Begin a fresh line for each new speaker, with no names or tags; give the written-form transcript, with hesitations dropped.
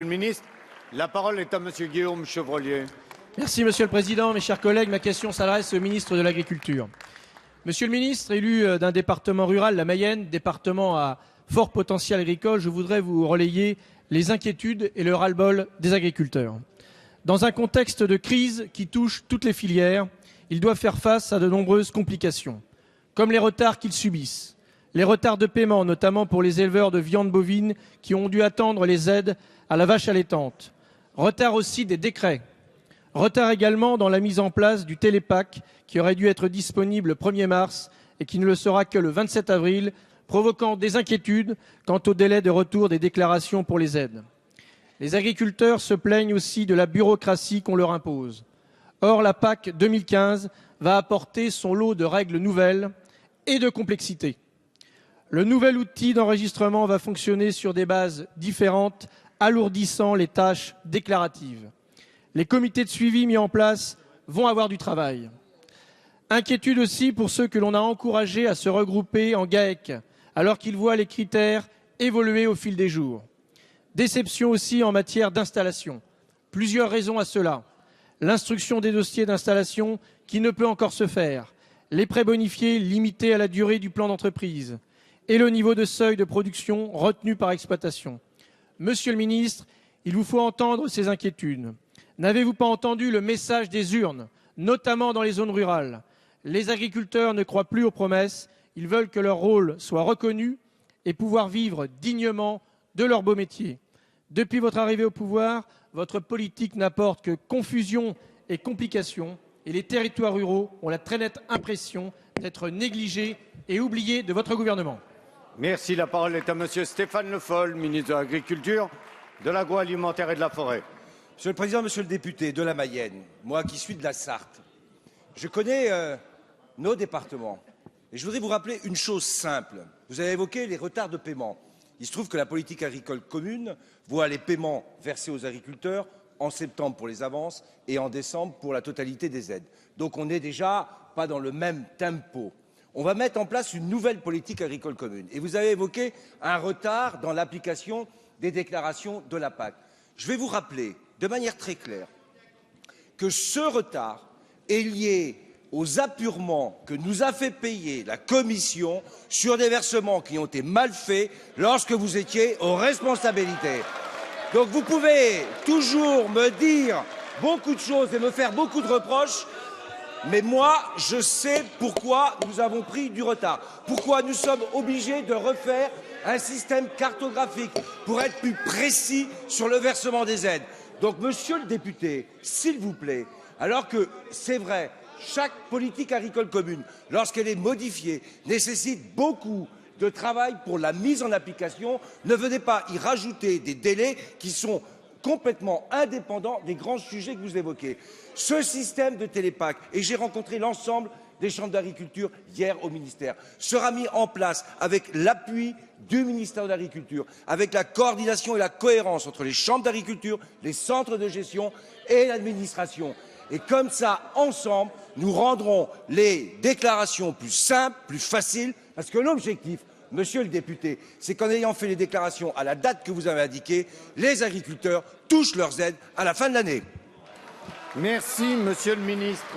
Monsieur le ministre, la parole est à Monsieur Guillaume Chevrollier.
Merci Monsieur le Président, mes chers collègues. Ma question s'adresse au ministre de l'Agriculture. Monsieur le ministre, élu d'un département rural, la Mayenne, département à fort potentiel agricole, je voudrais vous relayer les inquiétudes et le ras-le-bol des agriculteurs. Dans un contexte de crise qui touche toutes les filières, ils doivent faire face à de nombreuses complications, comme les retards qu'ils subissent, les retards de paiement, notamment pour les éleveurs de viande bovine qui ont dû attendre les aides à la vache allaitante, retard aussi des décrets, retard également dans la mise en place du télépack qui aurait dû être disponible le 1er mars et qui ne le sera que le 27 avril, provoquant des inquiétudes quant au délai de retour des déclarations pour les aides. Les agriculteurs se plaignent aussi de la bureaucratie qu'on leur impose. Or, la PAC 2015 va apporter son lot de règles nouvelles et de complexité. Le nouvel outil d'enregistrement va fonctionner sur des bases différentes, alourdissant les tâches déclaratives. Les comités de suivi mis en place vont avoir du travail. Inquiétude aussi pour ceux que l'on a encouragés à se regrouper en GAEC, alors qu'ils voient les critères évoluer au fil des jours. Déception aussi en matière d'installation. Plusieurs raisons à cela. L'instruction des dossiers d'installation qui ne peut encore se faire, les prêts bonifiés limités à la durée du plan d'entreprise et le niveau de seuil de production retenu par exploitation. Monsieur le ministre, il vous faut entendre ces inquiétudes. N'avez-vous pas entendu le message des urnes, notamment dans les zones rurales? Les agriculteurs ne croient plus aux promesses, ils veulent que leur rôle soit reconnu et pouvoir vivre dignement de leur beau métier. Depuis votre arrivée au pouvoir, votre politique n'apporte que confusion et complications, et les territoires ruraux ont la très nette impression d'être négligés et oubliés de votre gouvernement.
Merci. La parole est à Monsieur Stéphane Le Foll, ministre de l'Agriculture, de l'Agroalimentaire et de la Forêt.
Monsieur le Président, Monsieur le député de la Mayenne, moi qui suis de la Sarthe, je connais nos départements. Et je voudrais vous rappeler une chose simple. Vous avez évoqué les retards de paiement. Il se trouve que la politique agricole commune voit les paiements versés aux agriculteurs en septembre pour les avances et en décembre pour la totalité des aides. Donc on n'est déjà pas dans le même tempo. On va mettre en place une nouvelle politique agricole commune. Et vous avez évoqué un retard dans l'application des déclarations de la PAC. Je vais vous rappeler de manière très claire que ce retard est lié aux apurements que nous a fait payer la Commission sur des versements qui ont été mal faits lorsque vous étiez aux responsabilités. Donc vous pouvez toujours me dire beaucoup de choses et me faire beaucoup de reproches, mais moi, je sais pourquoi nous avons pris du retard, pourquoi nous sommes obligés de refaire un système cartographique pour être plus précis sur le versement des aides. Donc, monsieur le député, s'il vous plaît, alors que c'est vrai, chaque politique agricole commune, lorsqu'elle est modifiée, nécessite beaucoup de travail pour la mise en application, ne venez pas y rajouter des délais qui sont complètement indépendants des grands sujets que vous évoquez. Ce système de télépack, et j'ai rencontré l'ensemble des chambres d'agriculture hier au ministère, sera mis en place avec l'appui du ministère de l'Agriculture, avec la coordination et la cohérence entre les chambres d'agriculture, les centres de gestion et l'administration. Et comme ça, ensemble, nous rendrons les déclarations plus simples, plus faciles, parce que l'objectif, monsieur le député, c'est qu'en ayant fait les déclarations à la date que vous avez indiquée, les agriculteurs touchent leurs aides à la fin de l'année.
Merci, Monsieur le ministre.